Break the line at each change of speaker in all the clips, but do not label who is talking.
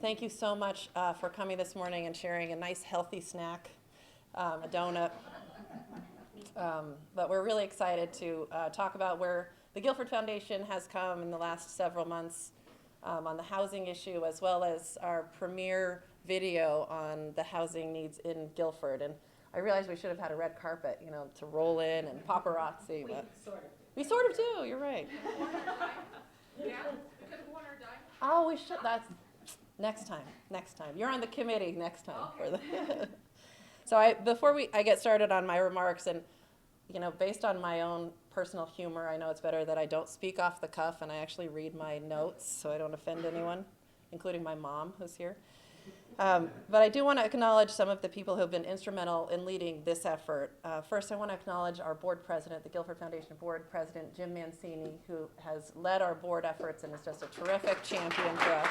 thank you so much for coming this morning and sharing a nice healthy snack, a donut. But we're really excited to talk about where the Guilford Foundation has come in the last several months on the housing issue, as well as our premiere video on the housing needs in Guilford. And I realized we should have had a red carpet, to roll in and paparazzi. But we sort of do. You're right.
Yeah, we could have won our dime.
Oh, we should. That's next time. Next time. You're on the committee next time.
Okay.
So before I get started on my remarks, and based on my own personal humor, I know it's better that I don't speak off the cuff and I actually read my notes so I don't offend anyone, including my mom who's here. But I do want to acknowledge some of the people who have been instrumental in leading this effort. First, I want to acknowledge our board president, the Guilford Foundation board president, Jim Mancini, who has led our board efforts and is just a terrific champion for us.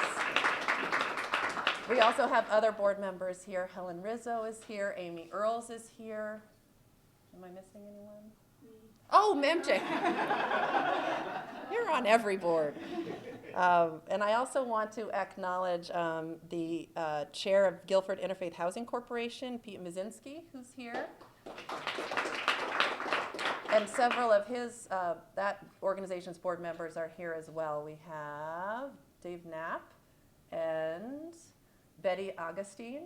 We also have other board members here. Helen Rizzo is here. Amy Earls is here. Am I missing anyone? Oh, MJ. You're on every board. And I also want to acknowledge the chair of Guilford Interfaith Housing Corporation, Pete Mazinski, who's here. And several of that organization's board members are here as well. We have Dave Knapp and Betty Augustine.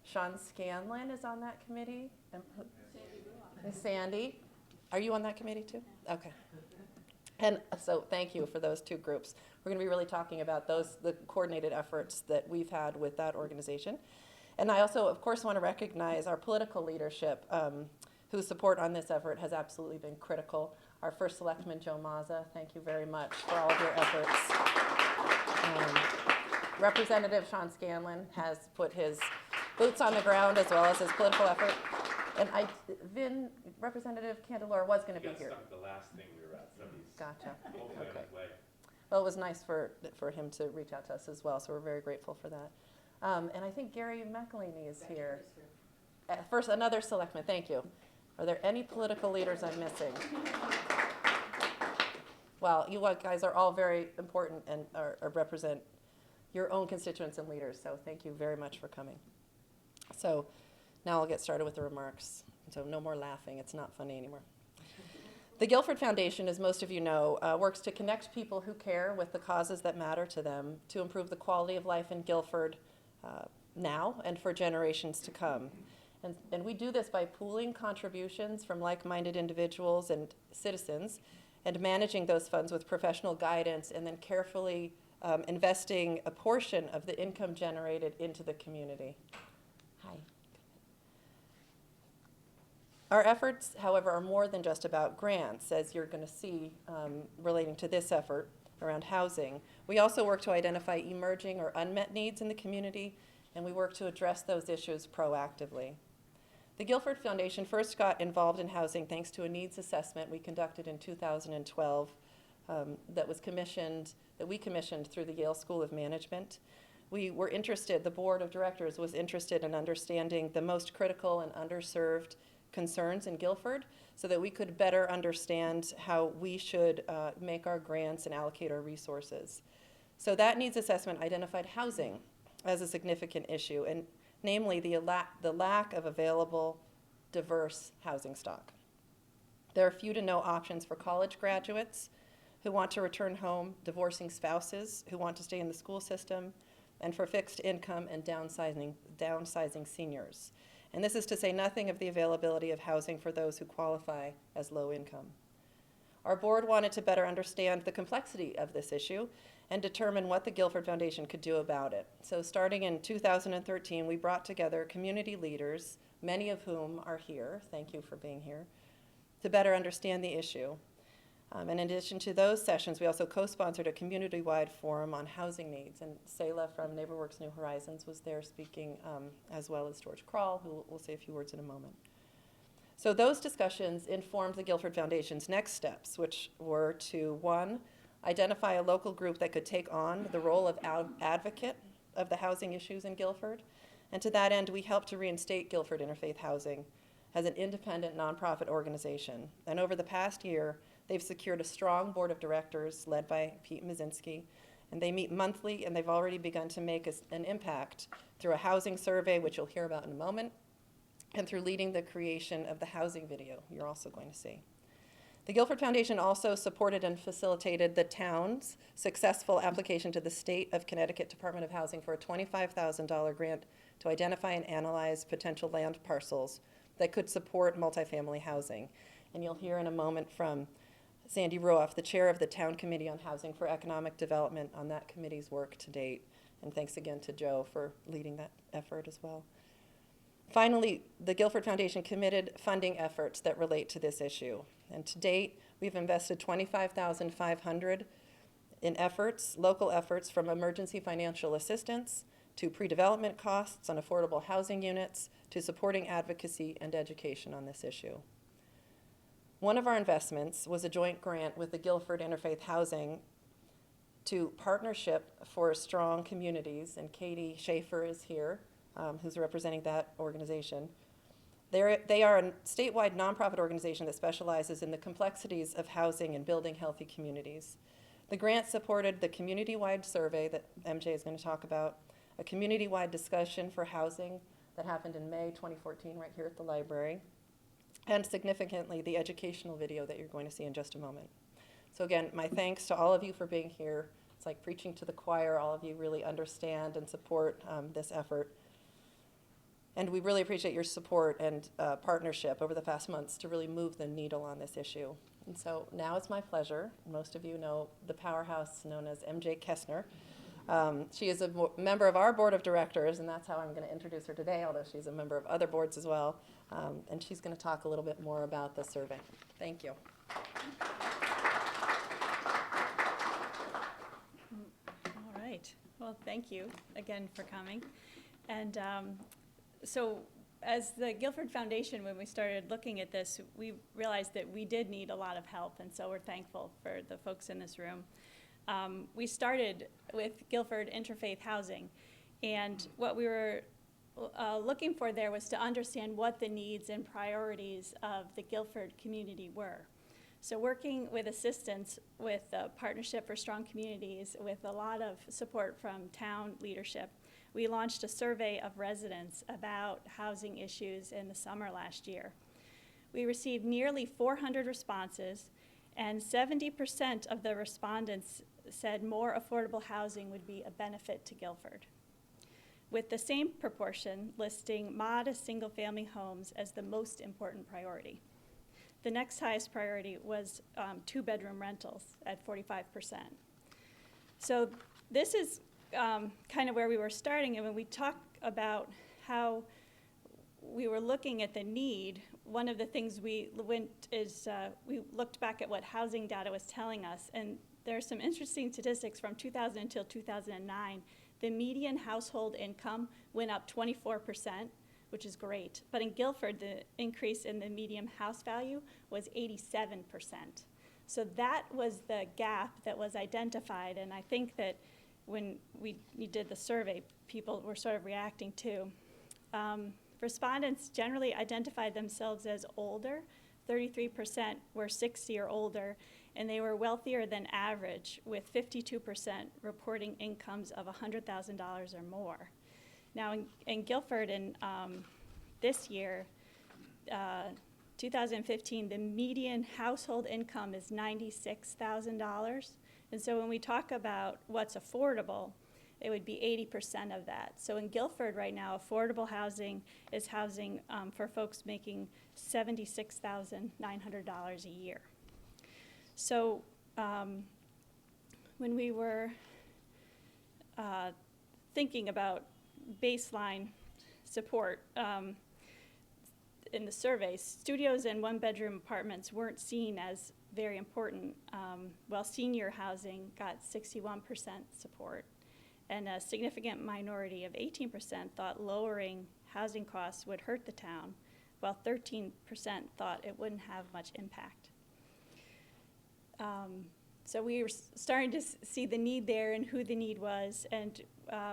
Sean Scanlon is on that committee. And Sandy. Are you on that committee too? Okay. And so thank you for those two groups. We're going to be really talking about the coordinated efforts that we've had with that organization. And I also, of course, want to recognize our political leadership whose support on this effort has absolutely been critical. Our first selectman, Joe Mazza, thank you very much for all of your efforts. Representative Sean Scanlon has put his boots on the ground as well as his political effort. And Representative Candelora was going to be here.
The last thing we were at, so he's
Gotcha.
hopefully on his way.
Well, it was nice for him to reach out to us as well, so we're very grateful for that. And I think Gary McElhaney is here. First, another selectman, thank you. Are there any political leaders I'm missing? Well, you guys are all very important and represent your own constituents and leaders, so thank you very much for coming. So now I'll get started with the remarks. So no more laughing, it's not funny anymore. The Guilford Foundation, as most of you know, works to connect people who care with the causes that matter to them to improve the quality of life in Guilford now and for generations to come. And we do this by pooling contributions from like-minded individuals and citizens and managing those funds with professional guidance and then carefully investing a portion of the income generated into the community. Hi. Our efforts, however, are more than just about grants, as you're going to see relating to this effort around housing. We also work to identify emerging or unmet needs in the community, and we work to address those issues proactively. The Guilford Foundation first got involved in housing thanks to a needs assessment we conducted in 2012 that we commissioned through the Yale School of Management. We were interested, the board of directors was interested in understanding the most critical and underserved concerns in Guilford so that we could better understand how we should make our grants and allocate our resources. So that needs assessment identified housing as a significant issue, and namely the lack of available, diverse housing stock. There are few to no options for college graduates who want to return home, divorcing spouses who want to stay in the school system, and for fixed income and downsizing seniors. And this is to say nothing of the availability of housing for those who qualify as low income. Our board wanted to better understand the complexity of this issue and determine what the Guilford Foundation could do about it. So starting in 2013, we brought together community leaders, many of whom are here, thank you for being here, to better understand the issue. And in addition to those sessions, we also co-sponsored a community-wide forum on housing needs. And Selah from NeighborWorks New Horizons was there speaking, as well as George Kroll, who will say a few words in a moment. So those discussions informed the Guilford Foundation's next steps, which were to, one, identify a local group that could take on the role of advocate of the housing issues in Guilford. And to that end, we helped to reinstate Guilford Interfaith Housing as an independent nonprofit organization. And over the past year, they've secured a strong board of directors led by Pete Mazinski And they meet monthly, and they've already begun to make an impact through a housing survey, which you'll hear about in a moment, and through leading the creation of the housing video you're also going to see. The Guilford Foundation also supported and facilitated the town's successful application to the State of Connecticut Department of Housing for a $25,000 grant to identify and analyze potential land parcels that could support multifamily housing. And you'll hear in a moment from Sandy Rooff, the chair of the Town Committee on Housing for Economic Development, on that committee's work to date. And thanks again to Joe for leading that effort as well. Finally, the Guilford Foundation committed funding efforts that relate to this issue. And to date, we've invested $25,500 in efforts, local efforts, from emergency financial assistance to pre-development costs on affordable housing units to supporting advocacy and education on this issue. One of our investments was a joint grant with the Guilford Interfaith Housing to Partnership for Strong Communities, and Katie Schaefer is here, who's representing that organization. They are a statewide nonprofit organization that specializes in the complexities of housing and building healthy communities. The grant supported the community-wide survey that MJ is going to talk about, a community-wide discussion for housing that happened in May 2014 right here at the library, and significantly, the educational video that you're going to see in just a moment. So again, my thanks to all of you for being here. It's like preaching to the choir. All of you really understand and support this effort. And we really appreciate your support and partnership over the past months to really move the needle on this issue. And so now it's my pleasure. Most of you know the powerhouse known as MJ Kessner. She is a member of our board of directors, and that's how I'm going to introduce her today, although she's a member of other boards as well. And she's going to talk a little bit more about the survey. Thank you.
All right. Well, thank you again for coming. And so as the Guilford Foundation, when we started looking at this, we realized that we did need a lot of help, and so we're thankful for the folks in this room. We started with Guilford Interfaith Housing, and what we were looking for there was to understand what the needs and priorities of the Guilford community were. So working with assistance with the Partnership for Strong Communities, with a lot of support from town leadership, we launched a survey of residents about housing issues in the summer last year. We received nearly 400 responses, and 70% of the respondents said more affordable housing would be a benefit to Guilford, with the same proportion listing modest single-family homes as the most important priority. The next highest priority was two-bedroom rentals at 45%. So this is kind of where we were starting, and when we talk about how we were looking at the need, one of the things we looked back at what housing data was telling us, and there are some interesting statistics from 2000 until 2009. The median household income went up 24%, which is great. But in Guilford, the increase in the median house value was 87%. So that was the gap that was identified, and I think that when we did the survey, people were sort of reacting to. Respondents generally identified themselves as older. 33% were 60 or older, and they were wealthier than average, with 52% reporting incomes of $100,000 or more. Now in Guilford, in this year, 2015, the median household income is $96,000. And so when we talk about what's affordable, it would be 80% of that. So in Guilford right now, affordable housing is housing for folks making $76,900 a year. So when we were thinking about baseline support in the survey, studios and one-bedroom apartments weren't seen as very important, while senior housing got 61% support. And a significant minority of 18% thought lowering housing costs would hurt the town, while 13% thought it wouldn't have much impact. So we were starting to see the need there and who the need was, and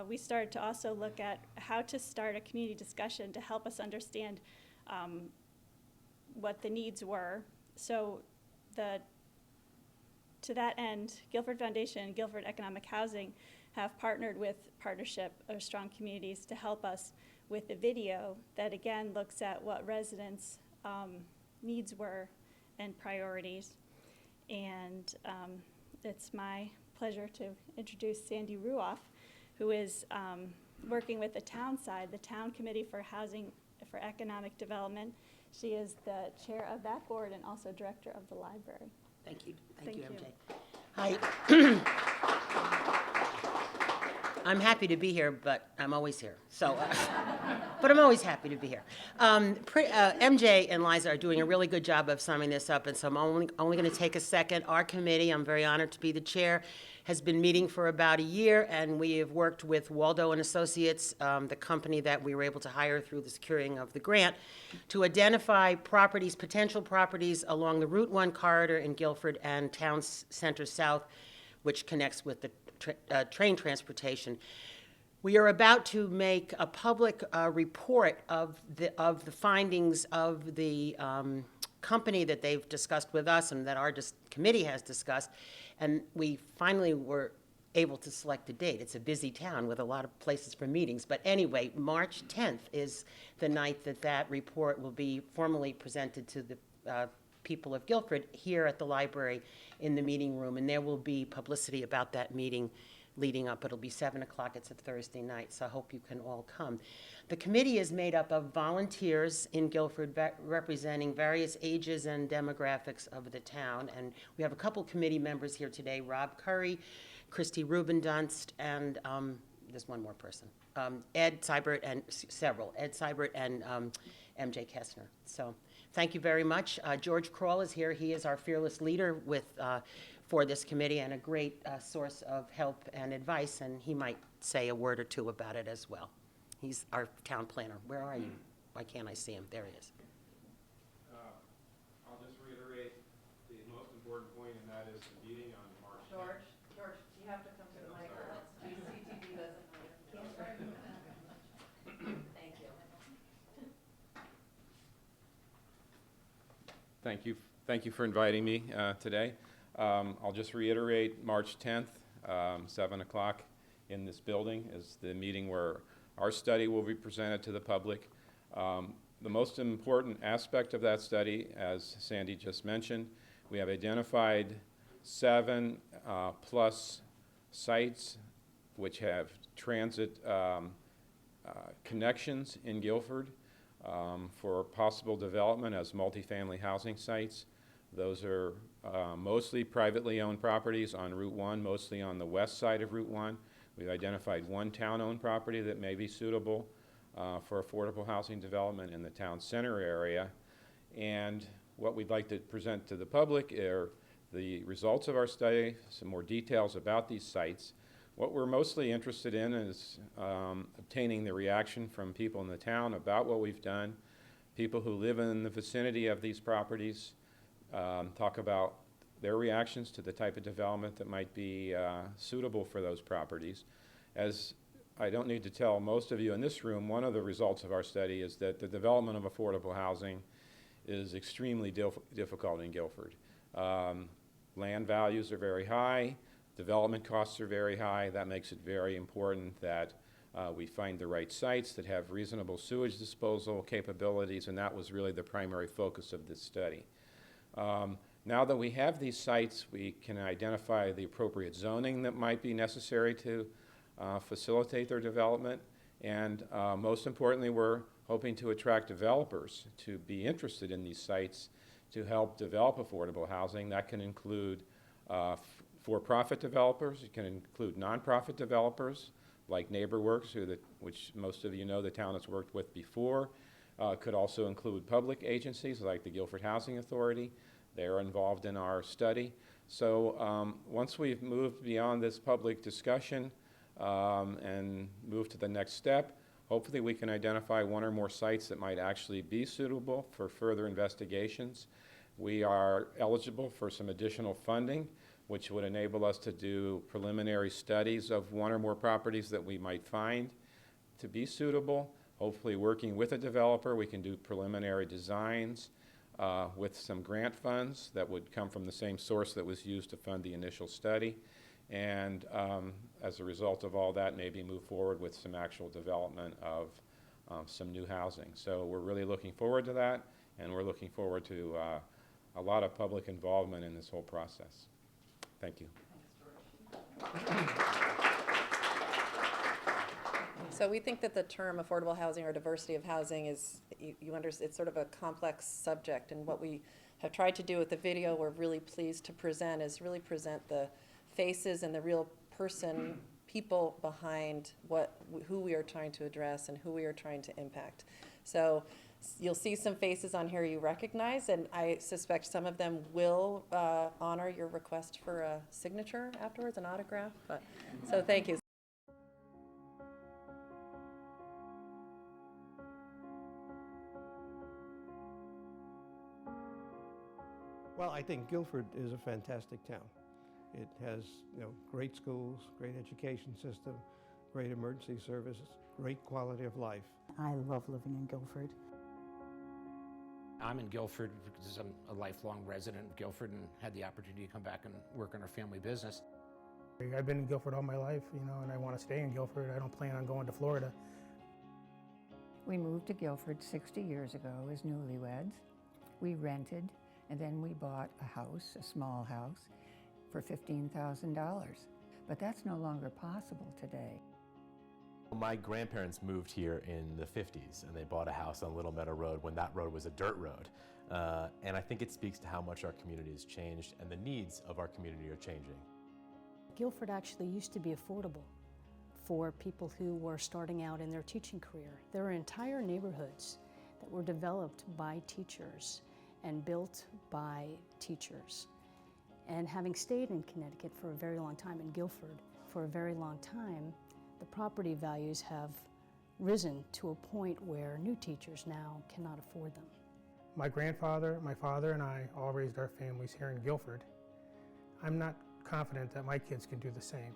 we started to also look at how to start a community discussion to help us understand what the needs were. So the To that end, Guilford Foundation and Guilford Economic Housing have partnered with Partnership of Strong Communities to help us with a video that again looks at what residents' needs were and priorities. And it's my pleasure to introduce Sandy Ruoff, who is working with the town side, the Town Committee for Housing for Economic Development. She is the chair of that board and also director of the library.
Thank you.
Thank
Thank
you.
you, MJ. Hi. I'm happy to be here, but I'm always here. So, but I'm always happy to be here. MJ and Liza are doing a really good job of summing this up, and so I'm only going to take a second. Our committee, I'm very honored to be the chair, has been meeting for about a year, and we have worked with Waldo and Associates, the company that we were able to hire through the securing of the grant, to identify properties, potential properties along the Route 1 corridor in Guilford and Town Center South, which connects with the train transportation. We are about to make a public report of the findings of the company that they've discussed with us and that our committee has discussed, and we finally were able to select a date. It's a busy town with a lot of places for meetings, but anyway, March 10th is the night that report will be formally presented to the people of Guilford here at the library in the meeting room, and there will be publicity about that meeting leading up. It'll be 7 o'clock. It's a Thursday night, so I hope you can all come. The committee is made up of volunteers in Guilford representing various ages and demographics of the town, and we have a couple committee members here today, Rob Curry, Christy Rubendunst, and there's one more person, Ed Seibert and MJ Kessner. So thank you very much. George Kroll is here. He is our fearless leader for this committee and a great source of help and advice, and he might say a word or two about it as well. He's our town planner. Where are you? Why can't I see him? There he is.
I'll just reiterate the most important point, and that is the meeting on March 10th.
George, you have to come to the microphone. CCTV doesn't Thank you.
Thank you for inviting me today. I'll just reiterate March 10th, 7 o'clock in this building is the meeting where our study will be presented to the public. The most important aspect of that study, as Sandy just mentioned, we have identified 7 plus sites which have transit connections in Guilford for possible development as multifamily housing sites. Those are mostly privately owned properties on Route 1, mostly on the west side of Route 1. We've identified one town-owned property that may be suitable for affordable housing development in the town center area. And what we'd like to present to the public are the results of our study, some more details about these sites. What we're mostly interested in is obtaining the reaction from people in the town about what we've done, people who live in the vicinity of these properties, talk about their reactions to the type of development that might be suitable for those properties. As I don't need to tell most of you in this room, one of the results of our study is that the development of affordable housing is extremely difficult in Guilford. Land values are very high, development costs are very high. That makes it very important that we find the right sites that have reasonable sewage disposal capabilities, and that was really the primary focus of this study. Now that we have these sites, we can identify the appropriate zoning that might be necessary to facilitate their development, and most importantly, we're hoping to attract developers to be interested in these sites to help develop affordable housing. That can include for-profit developers, it can include nonprofit developers like NeighborWorks, which most of you know the town has worked with before. Could also include public agencies like the Guilford Housing Authority. They are involved in our study. So once we've moved beyond this public discussion and moved to the next step, hopefully we can identify one or more sites that might actually be suitable for further investigations. We are eligible for some additional funding, which would enable us to do preliminary studies of one or more properties that we might find to be suitable. Hopefully working with a developer, we can do preliminary designs with some grant funds that would come from the same source that was used to fund the initial study. And as a result of all that, maybe move forward with some actual development of some new housing. So we're really looking forward to that, and we're looking forward to a lot of public involvement in this whole process. Thank you.
So we think that the term affordable housing or diversity of housing is, it's sort of a complex subject, and what we have tried to do with the video we're really pleased to present is really present the faces and the real people behind who we are trying to address and who we are trying to impact. So you'll see some faces on here you recognize, and I suspect some of them will honor your request for a signature afterwards, an autograph. So thank you.
Well, I think Guilford is a fantastic town. It has, great schools, great education system, great emergency services, great quality of life.
I love living in Guilford.
I'm in Guilford because I'm a lifelong resident of Guilford and had the opportunity to come back and work on our family business.
I've been in Guilford all my life, and I want to stay in Guilford. I don't plan on going to Florida.
We moved to Guilford 60 years ago as newlyweds. We rented, and then we bought a house, a small house, for $15,000. But that's no longer possible today.
My grandparents moved here in the 50s, and they bought a house on Little Meadow Road when that road was a dirt road. And I think it speaks to how much our community has changed and the needs of our community are changing.
Guilford actually used to be affordable for people who were starting out in their teaching career. There were entire neighborhoods that were developed by teachers and built by teachers. And having stayed in Connecticut for a very long time, in Guilford for a very long time, the property values have risen to a point where new teachers now cannot afford them.
My grandfather, my father, and I all raised our families here in Guilford. I'm not confident that my kids can do the same.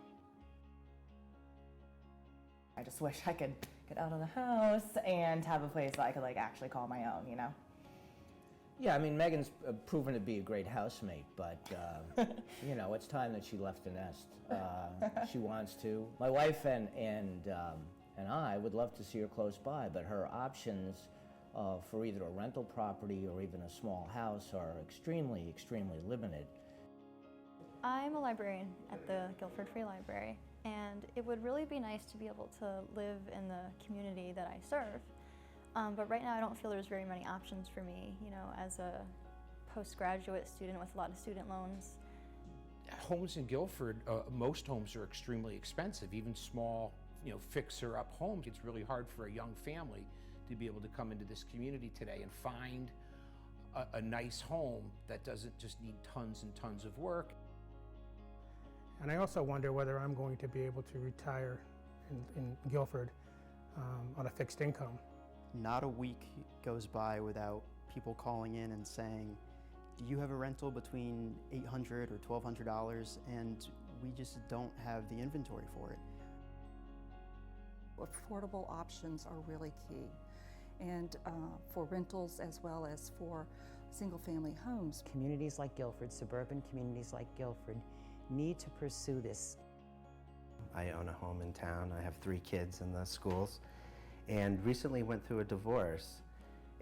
I just wish I could get out of the house and have a place that I could actually call my own,
Yeah, I mean, Megan's proven to be a great housemate, but, it's time that she left the nest. She wants to. My wife and I would love to see her close by, but her options for either a rental property or even a small house are extremely, extremely limited.
I'm a librarian at the Guilford Free Library, and it would really be nice to be able to live in the community that I serve. But right now I don't feel there's very many options for me, as a postgraduate student with a lot of student loans.
Homes in Guilford, most homes are extremely expensive, even small, fixer-up homes. It's really hard for a young family to be able to come into this community today and find a nice home that doesn't just need tons and tons of work.
And I also wonder whether I'm going to be able to retire in Guilford on a fixed income.
Not a week goes by without people calling in and saying, do you have a rental between $800 or $1,200? And we just don't have the inventory for it.
Affordable options are really key. And for rentals as well as for single-family homes.
Communities like Guilford, suburban communities like Guilford, need to pursue this.
I own a home in town. I have 3 kids in the schools, and recently went through a divorce.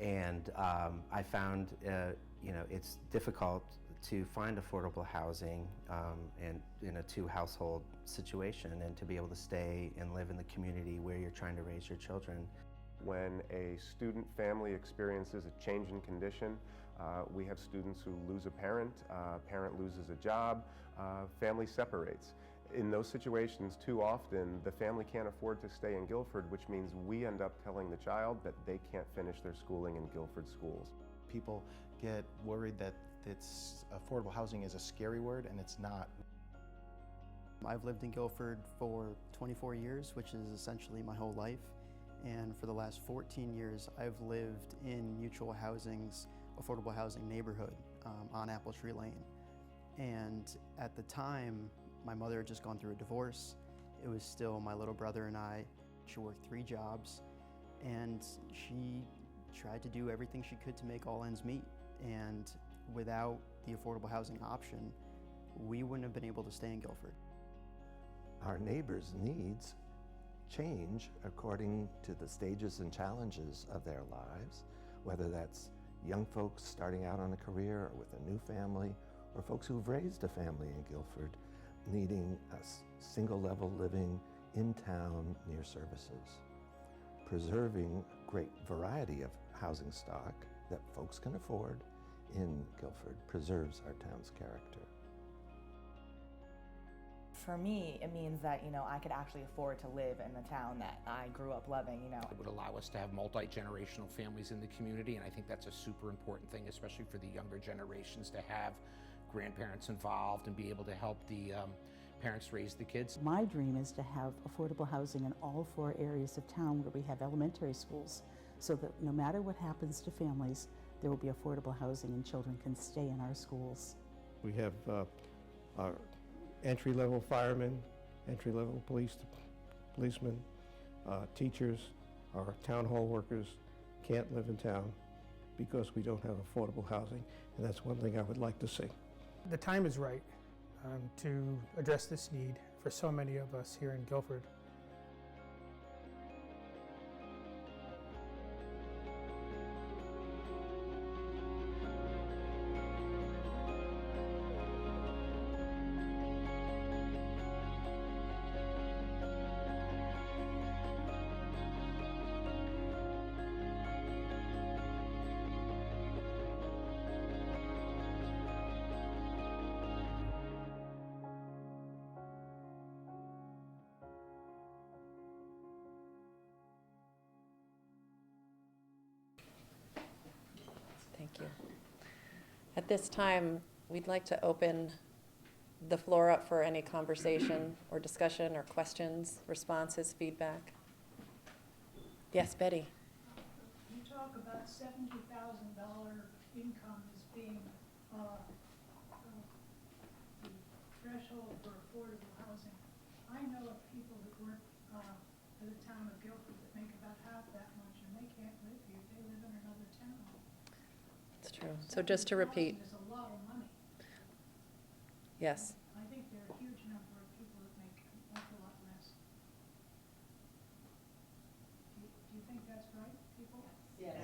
And I found, it's difficult to find affordable housing and in a 2-household situation, and to be able to stay and live in the community where you're trying to raise your children.
When a student family experiences a change in condition, we have students who lose a parent loses a job, family separates. In those situations, too often, the family can't afford to stay in Guilford, which means we end up telling the child that they can't finish their schooling in Guilford schools.
People get worried that affordable housing is a scary word, and it's not.
I've lived in Guilford for 24 years, which is essentially my whole life. And for the last 14 years, I've lived in Mutual Housing's affordable housing neighborhood on Apple Tree Lane. And at the time, my mother had just gone through a divorce. It was still my little brother and I. She worked 3 jobs, and she tried to do everything she could to make all ends meet. And without the affordable housing option, we wouldn't have been able to stay in Guilford.
Our neighbors' needs change according to the stages and challenges of their lives, whether that's young folks starting out on a career or with a new family, or folks who've raised a family in Guilford needing a single-level living in town near services. Preserving great variety of housing stock that folks can afford in Guilford preserves our town's character.
For me, it means that, I could actually afford to live in the town that I grew up loving,
It would allow us to have multi-generational families in the community, and I think that's a super important thing, especially for the younger generations, to have grandparents involved and be able to help the parents raise the kids.
My dream is to have affordable housing in all 4 areas of town where we have elementary schools, so that no matter what happens to families, there will be affordable housing and children can stay in our schools.
We have our entry-level firemen, entry-level policemen, teachers, our town hall workers can't live in town because we don't have affordable housing, and that's one thing I would like to see.
The time is right to address this need for so many of us here in Guilford.
Thank you. At this time, we'd like to open the floor up for any conversation or discussion or questions, responses, feedback. Yes, Betty.
You talk about $70,000 income as being the threshold for affordable housing. I know of people that work for the town of Guilford that make about half that much, and they can't live here. They live in another town.
It's true. So just to repeat.
Is a lot of money.
Yes.
I think there are a huge number of people that make an awful lot less. Do you think that's right, people?
Yes.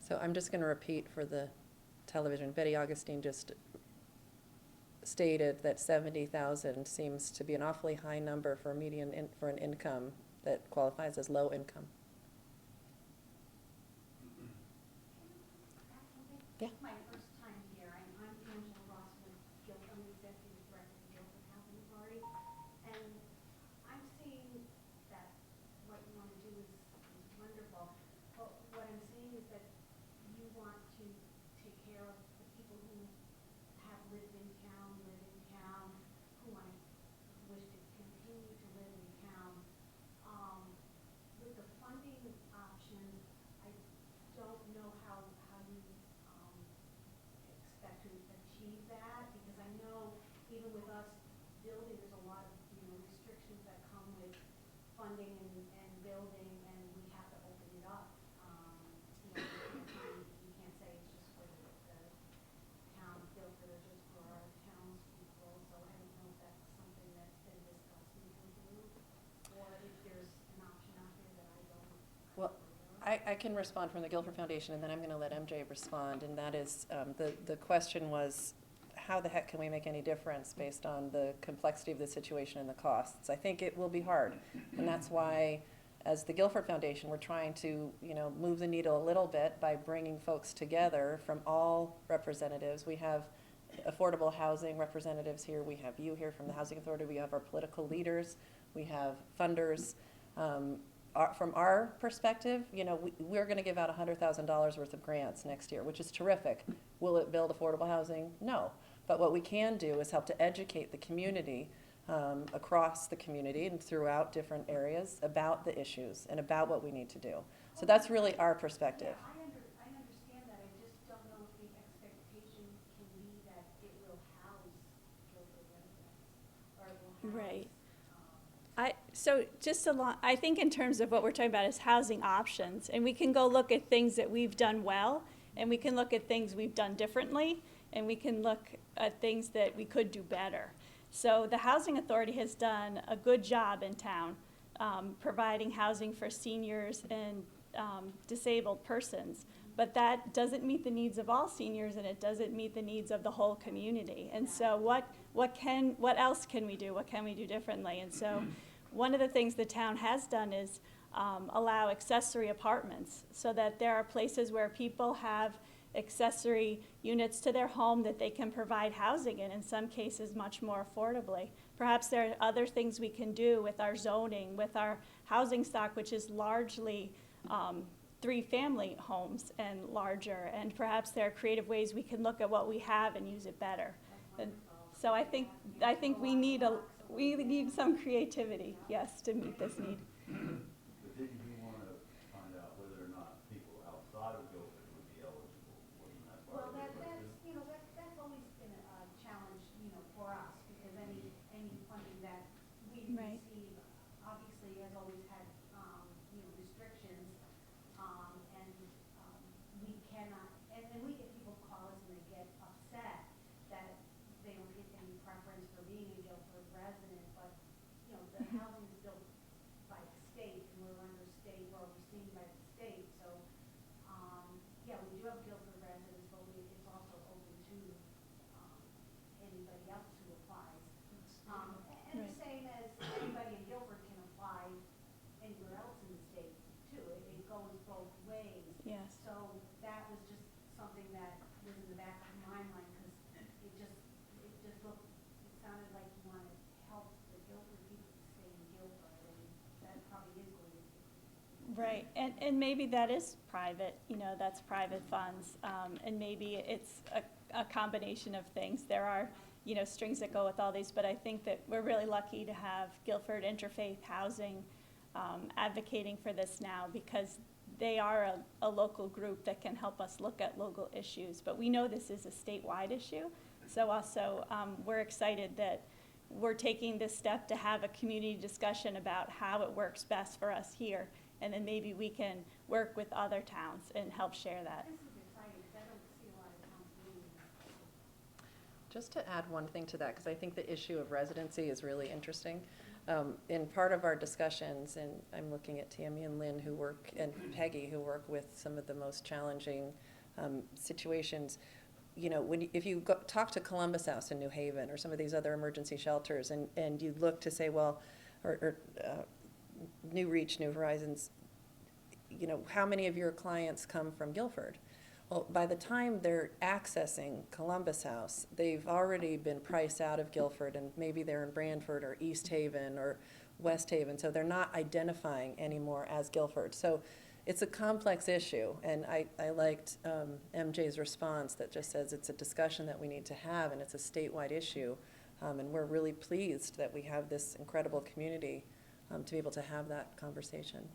So I'm just going to repeat for the television. Betty Augustine just stated that 70,000 seems to be an awfully high number for a median for an income that qualifies as low income. Yeah.
My first time here. I'm Angela Ross with Guilford, I'm the executive director of the Guilford Housing Authority, and I'm seeing that what you want to do is wonderful, but what I'm seeing is that you want to take care of the people who have lived in town, who wish to continue to live in town. With the funding options, I don't know how you expect to achieve that, because I know even with us building, there's a lot of restrictions that come with funding and building, and we have to open it up. You can't say it's just for the town of Guilford or just for our townspeople. So I don't know if that's something that's been discussed in your group, or if there's an option out there that I don't.
Well, I can respond from the Guilford Foundation, and then I'm going to let MJ respond. And that is, the question was, how the heck can we make any difference based on the complexity of the situation and the costs? I think it will be hard, and that's why, as the Guilford Foundation, we're trying to, move the needle a little bit by bringing folks together from all representatives. We have affordable housing representatives here. We have you here from the Housing Authority. We have our political leaders. We have funders. From our perspective, we're going to give out $100,000 worth of grants next year, which is terrific. Will it build affordable housing? No. But what we can do is help to educate the community across the community and throughout different areas about the issues and about what we need to do. So that's really our perspective.
I understand that. I just don't know if the expectation can be that it will house Guilford residents, or it will house.
Right. I think in terms of what we're talking about is housing options, and we can go look at things that we've done well And we can look at things we've done differently, and we can look at things that we could do better. So the Housing Authority has done a good job in town, providing housing for seniors and disabled persons. But that doesn't meet the needs of all seniors, and it doesn't meet the needs of the whole community. And so what else can we do? What can we do differently? And so one of the things the town has done is allow accessory apartments, so that there are places where people have accessory units to their home that they can provide housing in some cases much more affordably. Perhaps there are other things we can do with our zoning, with our housing stock, which is largely 3-family homes and larger, and perhaps there are creative ways we can look at what we have and use it better. And so I think we need some creativity, yes, to meet this need.
But didn't you want to find out whether or not people outside of Guilford would be eligible? Wasn't that part of the question?
That's always been a challenge, for us, because any funding that we
Right.
receive obviously has always had, restrictions, and we cannot, and we get people call us and they get upset that they don't get any preference for being a Guilford resident, but, the housing is built by the state, and we're overseen by the state, so, yeah, we do have Guilford residents, but it's also open to, anybody else who applies. And the same as anybody in Guilford can apply anywhere else in the state, too. It goes both ways.
Yes.
So that was just something that was in the back of my mind, because it sounded like you wanted to help the Guilford people to stay in Guilford, and that probably is going to be.
Right, and maybe that is private, that's private funds, and maybe it's a combination of things. There are, strings that go with all these, but I think that we're really lucky to have Guilford Interfaith Housing advocating for this now, because they are a local group that can help us look at local issues. But we know this is a statewide issue, so also we're excited that we're taking this step to have a community discussion about how it works best for us here, and then maybe we can work with other towns and help share that.
This is exciting, because I don't see a lot of towns doing this.
Just to add one thing to that, because I think the issue of residency is really interesting. In part of our discussions, and I'm looking at Tammy and Lynn and Peggy, who work with some of the most challenging situations, if you talk to Columbus House in New Haven or some of these other emergency shelters, and you look to say, well, or New Reach, New Horizons, how many of your clients come from Guilford? Well, by the time they're accessing Columbus House, they've already been priced out of Guilford, and maybe they're in Branford or East Haven or West Haven, so they're not identifying anymore as Guilford. So it's a complex issue, and I liked MJ's response that just says it's a discussion that we need to have, and it's a statewide issue, and we're really pleased that we have this incredible community to be able to have that conversation.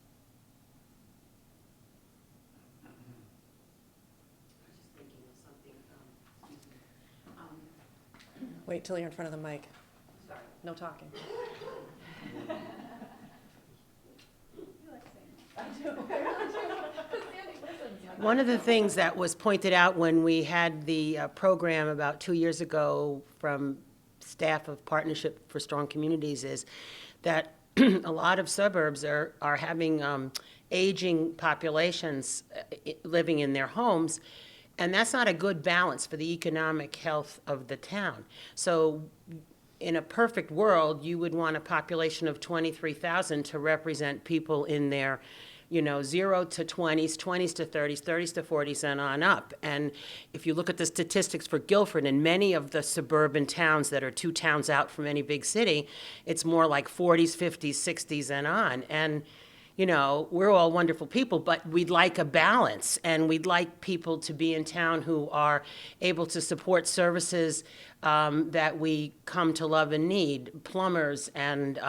Wait till you're in front of the mic. Sorry. No talking.
One of the things that was pointed out when we had the program about 2 years ago from staff of Partnership for Strong Communities is that a lot of suburbs are having aging populations living in their homes, and that's not a good balance for the economic health of the town. So in a perfect world, you would want a population of 23,000 to represent people in their 0 to 20s, 20s to 30s, 30s to 40s, and on up. And if you look at the statistics for Guilford and many of the suburban towns that are 2 towns out from any big city, it's more like 40s, 50s, 60s, and on. And we're all wonderful people, but we'd like a balance, and we'd like people to be in town who are able to support services that we come to love and need, plumbers and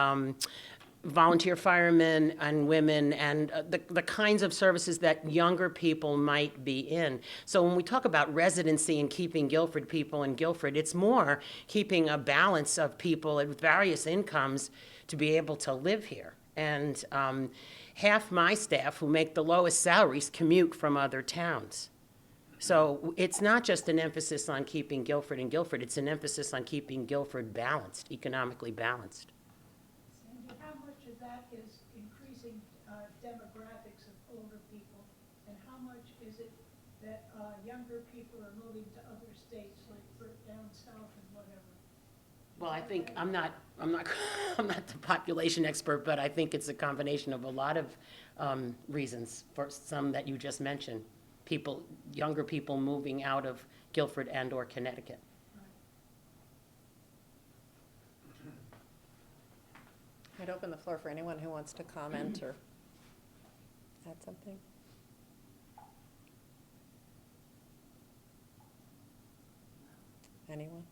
volunteer firemen and women, and the kinds of services that younger people might be in. So when we talk about residency and keeping Guilford people in Guilford, it's more keeping a balance of people with various incomes to be able to live here. And half my staff who make the lowest salaries commute from other towns. So it's not just an emphasis on keeping Guilford in Guilford, it's an emphasis on keeping Guilford balanced, economically balanced.
Sandy, how much of that is increasing demographics of older people, and how much is it that younger people are moving to other states, like down south and whatever?
Well, I think, I'm not I'm not the population expert, but I think it's a combination of a lot of reasons, for some that you just mentioned. People, younger people moving out of Guilford and or Connecticut.
I'd open the floor for anyone who wants to comment or add something. Anyone?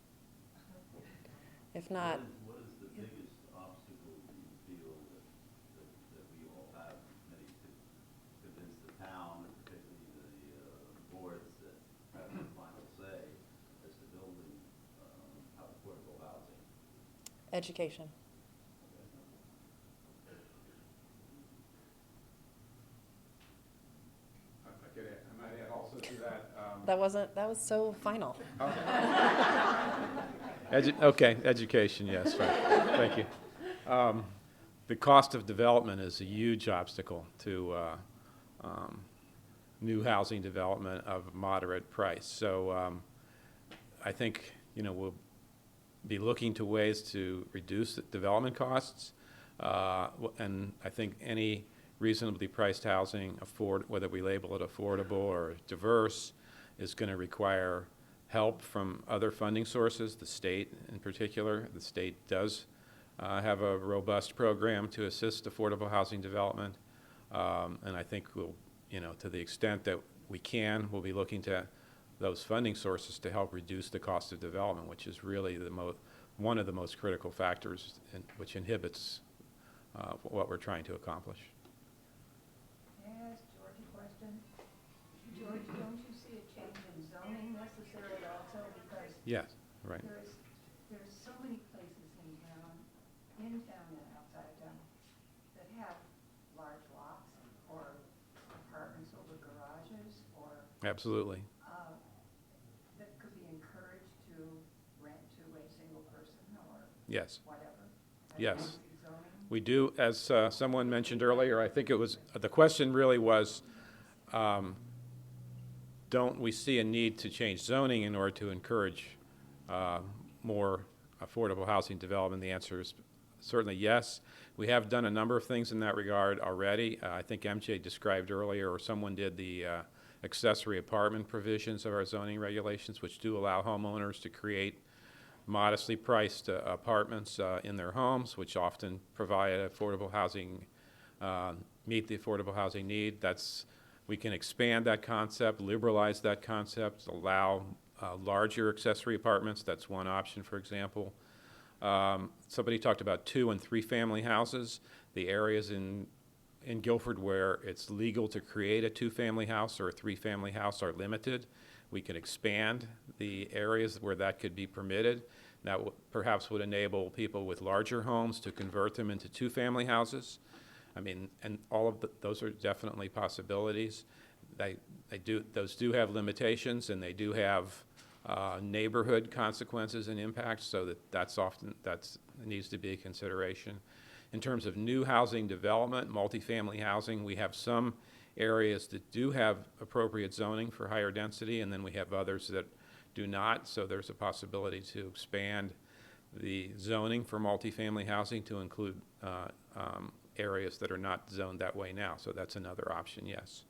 If not,
What is the biggest obstacle do you feel that we all have maybe to convince the town, and particularly the boards that have the final say as to building affordable housing?
education.
I might add also to that.
That was so final.
Okay, education, yes, right. Thank you. The cost of development is a huge obstacle to new housing development of moderate price. So I think, we'll be looking to ways to reduce the development costs. And I think any reasonably priced housing, whether we label it affordable or diverse, is going to require help from other funding sources, the state in particular. The state does have a robust program to assist affordable housing development. And I think we'll, to the extent that we can, we'll be looking to those funding sources to help reduce the cost of development, which is really one of the most critical factors which inhibits what we're trying to accomplish.
May I ask George a question? George, don't you see a change in zoning necessarily also? Because
Yes, right.
there's so many places in town and outside town, that have large lots or apartments over garages or
Absolutely.
that could be encouraged to rent to a single person or
Yes.
whatever.
Yes. We do, as someone mentioned earlier, I think it was, the question really was, don't we see a need to change zoning in order to encourage more affordable housing development? The answer is certainly yes. We have done a number of things in that regard already. I think MJ described earlier, or someone did, the accessory apartment provisions of our zoning regulations, which do allow homeowners to create modestly priced apartments in their homes, which often provide affordable housing, meet the affordable housing need. We can expand that concept, liberalize that concept, allow larger accessory apartments. That's one option, for example. Somebody talked about 2- and 3-family houses. The areas in Guilford where it's legal to create a 2-family house or a 3-family house are limited. We could expand the areas where that could be permitted. That perhaps would enable people with larger homes to convert them into 2-family houses. I mean, and all of those are definitely possibilities. Those do have limitations, and they do have neighborhood consequences and impacts, so that needs to be a consideration. In terms of new housing development, multifamily housing, we have some areas that do have appropriate zoning for higher density, and then we have others that do not. So there's a possibility to expand the zoning for multifamily housing to include areas that are not zoned that way now. So that's another option, yes.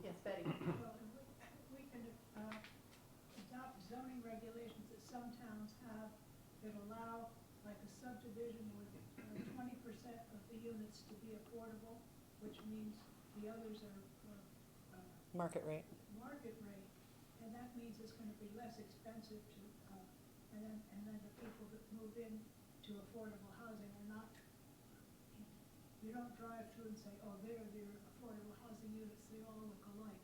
Yes, Betty.
Well, we can adopt zoning regulations that some towns have that allow, like a subdivision with 20% of the units to be affordable, which means the others are
Market rate.
market rate, and that means it's going to be less expensive to, and then the people that move in to affordable housing are not, you don't drive through and say, oh, they're affordable housing units, they all look alike.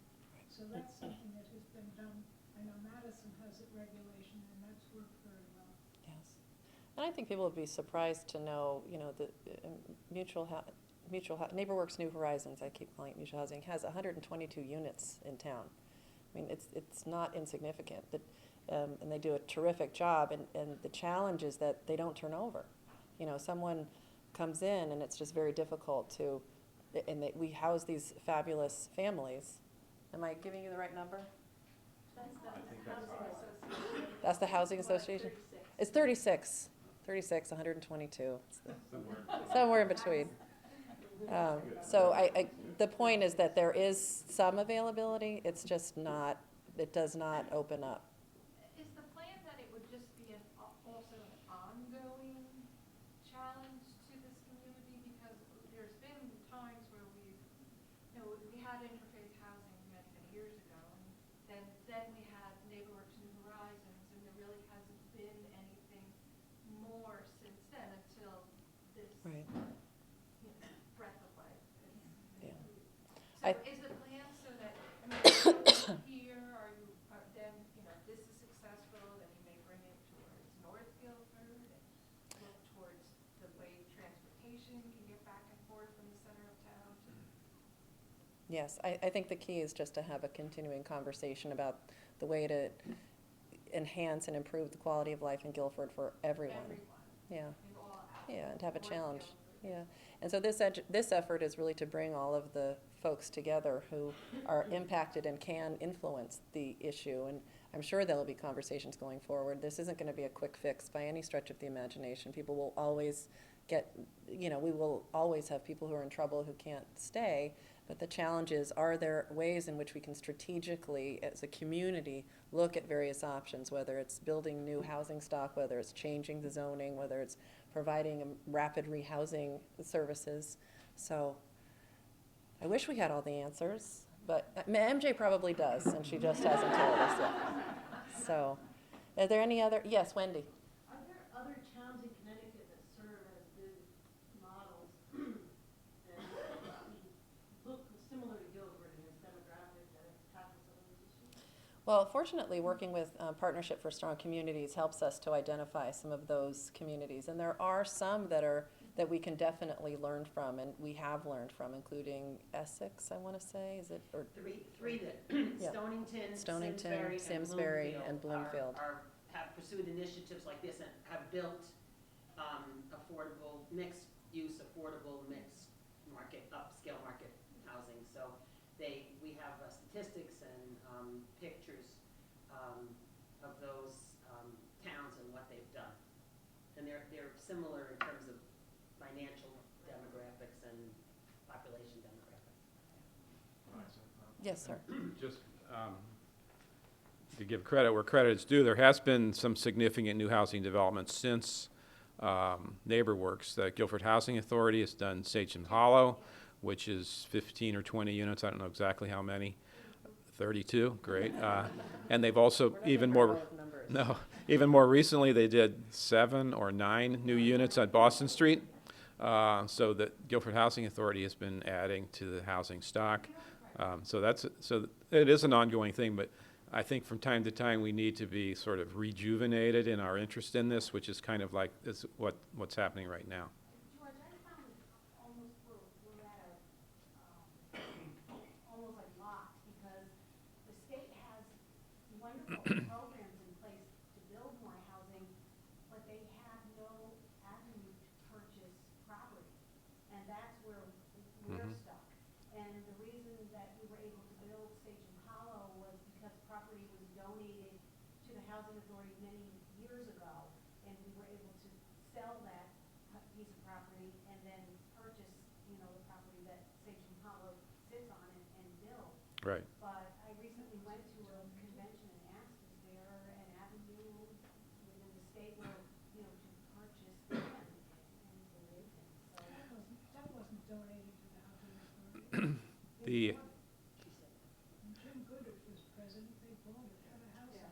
So that's something that has been done. I know Madison has a regulation, and that's worked very well.
Yes. And I think people would be surprised to know, that NeighborWorks New Horizons, I keep calling it Mutual Housing, has 122 units in town. I mean, it's not insignificant, and they do a terrific job, and the challenge is that they don't turn over. You know, someone comes in and it's just very difficult to, and we house these fabulous families. Am I giving you the right number? That's the housing association? It's 36, 122. It's somewhere in between. So the point is that there is some availability, it's just not, it does not open up.
Is the plan that it would just be also an ongoing challenge to this community? Because there's been times where we had interfaith housing many, many years ago, and then we had NeighborWorks New Horizons, and there really hasn't been anything more since then until this
Right.
breath of life.
Yeah.
So is the plan so that, here, then, if this is successful, then you may bring it towards North Guilford and look towards the way transportation can get back and forth from the center of town to.
Yes, I think the key is just to have a continuing conversation about the way to enhance and improve the quality of life in Guilford for everyone. Yeah. Yeah, and to have a challenge. Yeah. And so this effort is really to bring all of the folks together who are impacted and can influence the issue. And I'm sure there will be conversations going forward. This isn't going to be a quick fix by any stretch of the imagination. People will always we will always have people who are in trouble who can't stay. But the challenge is, are there ways in which we can strategically, as a community, look at various options, whether it's building new housing stock, whether it's changing the zoning, whether it's providing rapid rehousing services. So I wish we had all the answers, but MJ probably does, and she just hasn't told us yet. So are there any other? Yes, Wendy.
Are there other towns in Connecticut that serve as good models that look similar to Guilford in its demographic that tackle some of these issues?
Well, fortunately, working with Partnership for Strong Communities helps us to identify some of those communities. And there are some that we can definitely learn from, and we have learned from, including Essex, I want to say. Is it? Or
Three that,
Yeah. Stonington, Simsbury, and Bloomfield.
Have pursued initiatives like this and have built affordable, mixed-use, affordable, mixed market, upscale market housing. So we have statistics and pictures of those towns and what they've done. And they're similar in terms of financial demographics and population demographics.
Yes, sir.
Just to give credit where credit is due, there has been some significant new housing development since NeighborWorks. The Guilford Housing Authority has done Sachem Hollow, which is 15 or 20 units. I don't know exactly how many. 32, great. And they've also even more recently they did 7 or 9 new units on Boston Street. So the Guilford Housing Authority has been adding to the housing stock. So it is an ongoing thing, but I think from time to time we need to be sort of rejuvenated in our interest in this, which is kind of like what's happening right now.
George, I found almost we're at almost like locked, because the state has wonderful programs in place to build more housing, but they have no avenue to purchase property, and that's where we're stuck. And the reason that we were able to build Sachem Hollow was because property was donated to the Housing Authority many years ago, and we were able to sell that piece of property and then purchase, the property that Sachem Hollow sits on and build.
Right.
But I recently went to a convention and asked, is there an avenue within the state where, to purchase land? And there isn't. So
That wasn't donated to the Housing Authority.
The
When Jim Goodrich was president, they bought a ton of houses.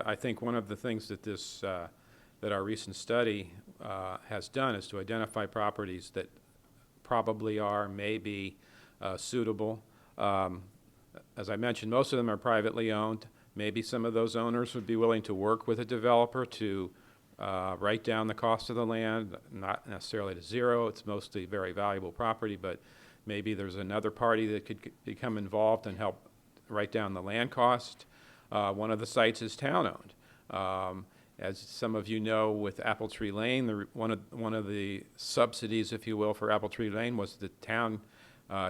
I think one of the things that that our recent study has done is to identify properties that probably may be suitable. As I mentioned, most of them are privately owned. Maybe some of those owners would be willing to work with a developer to write down the cost of the land, not necessarily to zero. It's mostly very valuable property, but maybe there's another party that could become involved and help write down the land cost. One of the sites is town-owned. As some of you know, with Apple Tree Lane, one of the subsidies, if you will, for Apple Tree Lane was the town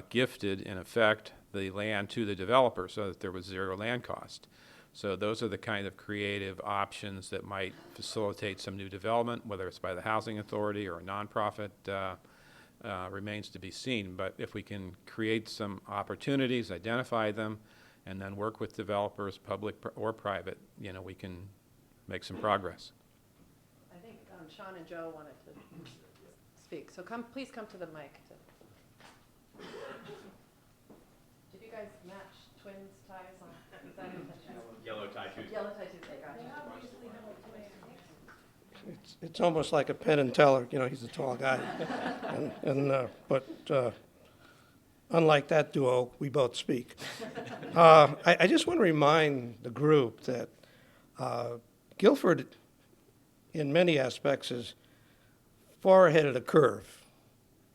gifted, in effect, the land to the developer so that there was zero land cost. So those are the kind of creative options that might facilitate some new development, whether it's by the housing authority or a nonprofit, remains to be seen. But if we can create some opportunities, identify them, and then work with developers, public or private, you know, we can make some progress.
I think Sean and Joe wanted to speak. So please come to the mic. Did you guys match twins ties on? Is that intentional?
Yellow tie Tuesday.
Yellow tie Tuesday, gotcha.
They obviously have a plan.
It's almost like a Penn and Teller, you know, he's a tall guy. But unlike that duo, we both speak. I just want to remind the group that Guilford, in many aspects, is far ahead of the curve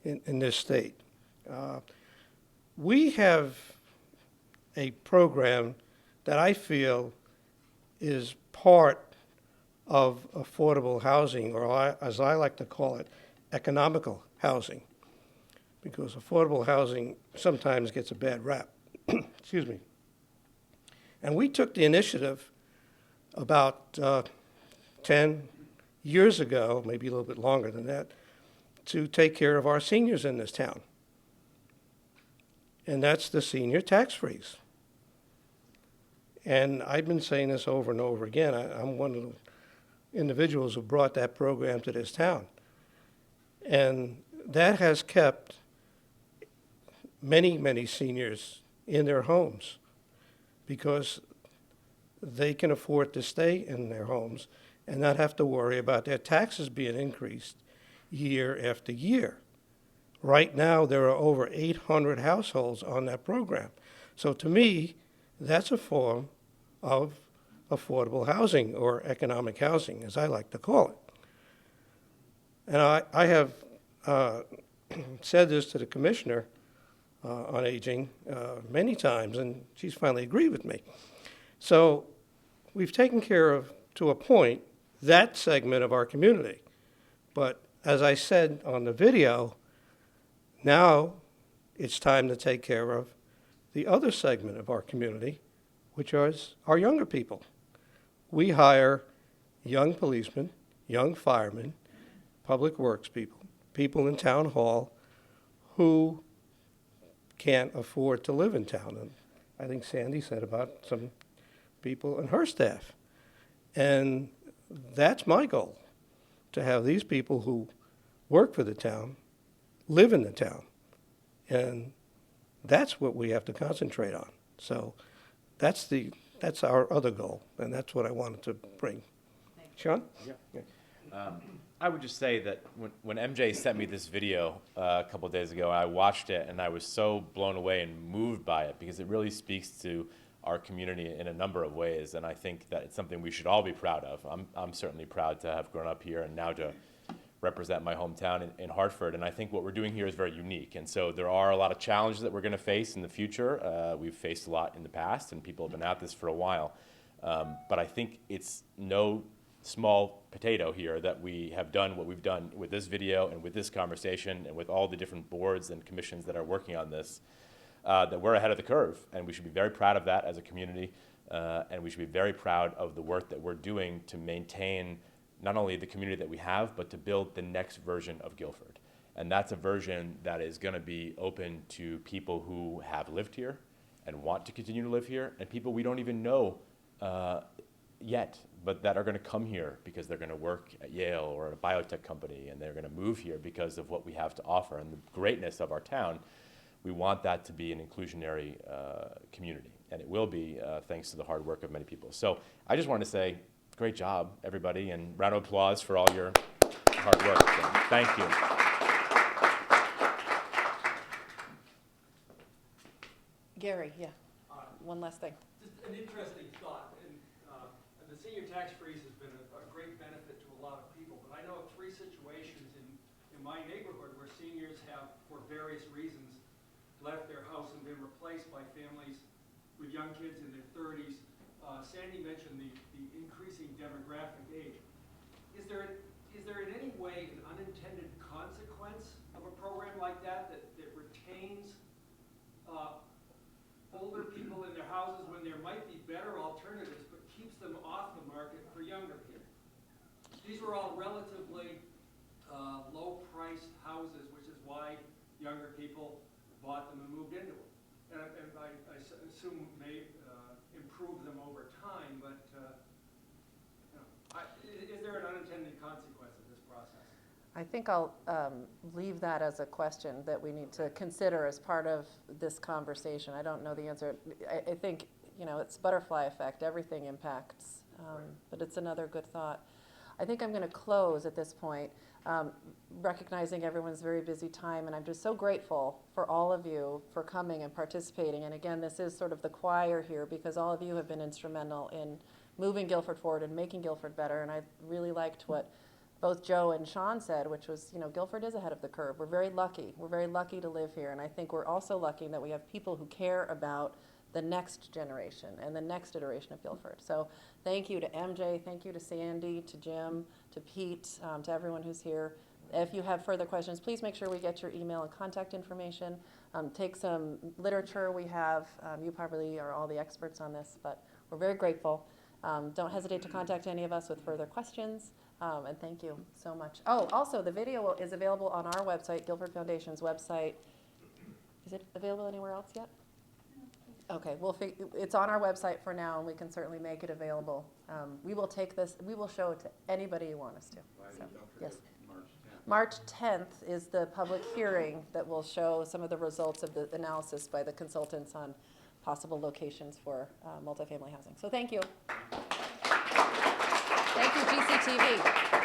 in this state. We have a program that I feel is part of affordable housing, or as I like to call it, economical housing, because affordable housing sometimes gets a bad rap. Excuse me. And we took the initiative about 10 years ago, maybe a little bit longer than that, to take care of our seniors in this town. And that's the senior tax freeze. And I've been saying this over and over again. I'm one of the individuals who brought that program to this town. And that has kept many, many seniors in their homes because they can afford to stay in their homes and not have to worry about their taxes being increased year after year. Right now, there are over 800 households on that program. So to me, that's a form of affordable housing, or economic housing, as I like to call it. And I have said this to the Commissioner on Aging many times, and she's finally agreed with me. So we've taken care of, to a point, that segment of our community. But as I said on the video, now it's time to take care of the other segment of our community, which is our younger people. We hire young policemen, young firemen, public works people, people in town hall who can't afford to live in town. And I think Sandy said about some people in her staff. And that's my goal, to have these people who work for the town live in the town. And that's what we have to concentrate on. So that's our other goal, and that's what I wanted to bring. Sean?
Yeah. I would just say that when MJ sent me this video a couple of days ago, I watched it and I was so blown away and moved by it because it really speaks to our community in a number of ways, and I think that it's something we should all be proud of. I'm certainly proud to have grown up here and now to represent my hometown in Hartford, and I think what we're doing here is very unique. And so there are a lot of challenges that we're going to face in the future. We've faced a lot in the past, and people have been at this for a while. But I think it's no small potato here that we have done what we've done with this video and with this conversation and with all the different boards and commissions that are working on this, that we're ahead of the curve. And we should be very proud of that as a community, and we should be very proud of the work that we're doing to maintain not only the community that we have, but to build the next version of Guilford. And that's a version that is going to be open to people who have lived here and want to continue to live here, and people we don't even know yet, but that are going to come here because they're going to work at Yale or at a biotech company, and they're going to move here because of what we have to offer and the greatness of our town. We want that to be an inclusionary community, and it will be thanks to the hard work of many people. So I just wanted to say, great job, everybody, and round of applause for all your hard work. So, thank you.
Gary, yeah. One last thing.
Just an interesting thought. And the senior tax freeze has been a great benefit to a lot of people, but I know of 3 situations in my neighborhood where seniors have, for various reasons, left their house and been replaced by families with young kids in their 30s. Sandy mentioned the increasing demographic age. Is there in any way an unintended consequence of a program like that that retains older people in their houses when there might be better alternatives, but keeps them off the market for younger people? These were all relatively low-priced houses, which is why younger people bought them and moved into them. And I assume may improve them over time, but is there an unintended consequence of this process?
I think I'll leave that as a question that we need to consider as part of this conversation. I don't know the answer. I think, it's butterfly effect. Everything impacts, but it's another good thought. I think I'm going to close at this point, recognizing everyone's very busy time, and I'm just so grateful for all of you for coming and participating. And again, this is sort of the choir here, because all of you have been instrumental in moving Guilford forward and making Guilford better. And I really liked what both Joe and Sean said, which was, Guilford is ahead of the curve. We're very lucky. We're very lucky to live here. And I think we're also lucky that we have people who care about the next generation and the next iteration of Guilford. So thank you to MJ, thank you to Sandy, to Jim, to Pete, to everyone who's here. If you have further questions, please make sure we get your email and contact information. Take some literature we have. You probably are all the experts on this, but we're very grateful. Don't hesitate to contact any of us with further questions. And thank you so much. Oh, also, the video is available on our website, Guilford Foundation's website. Is it available anywhere else yet? Okay, it's on our website for now, and we can certainly make it available. We will take this, we will show it to anybody you want us to. So, yes. March 10th is the public hearing that will show some of the results of the analysis by the consultants on possible locations for multifamily housing. So thank you. Thank you, GCTV.